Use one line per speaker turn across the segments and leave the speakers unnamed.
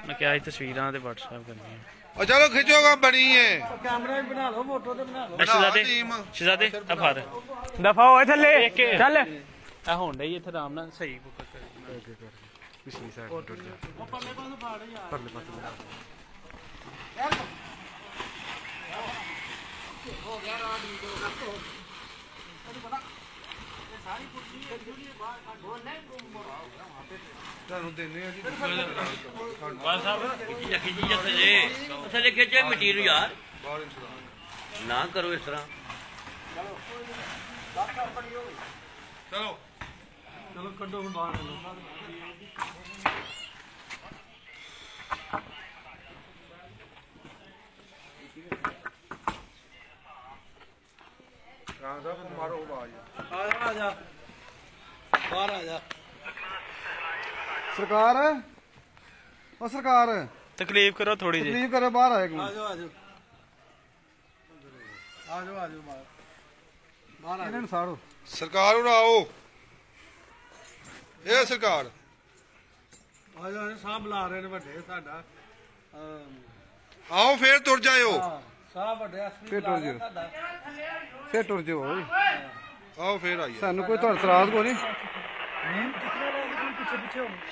मैं क्या तस्वीर व्हाट्सएप करनी
और चलो खिंचोगा बनी है
कैमरा भी बना लो फोटो ते बना लो
शहजादे अब फार दफा हो थले चल आ होण डई इथे आराम नाल सही बुक कर पिछली साइड टूट जा परले पासे फाड़ यार परले पासे हो गया रात सारी कुर्सी बाहर काट नहीं मटीरियल यार ना करो इस तरह
चलो
चलो कड्डो बाहर
मारो
आजा बाहर आजा
सरकार ओ सरकार
तकलीफ करो थोड़ी जी
तकलीफ करो बाहर आए
आजो आजो आजो आजो बाहर
इन्हें साड़ो
सरकार आओ ये सरकार
आजो साहब बुला रहे ने बड़े साडा
आओ फिर तुर जाओ
साहब बड़े
फिर टुर जाओ फिर टुर जाओ
आओ फिर आइए
सानू कोई तुहाडा इतराज को नहीं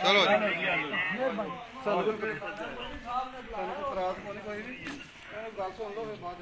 चलो
सानू कोई इतराज को नहीं कोई भी गल सुन लो फिर बाद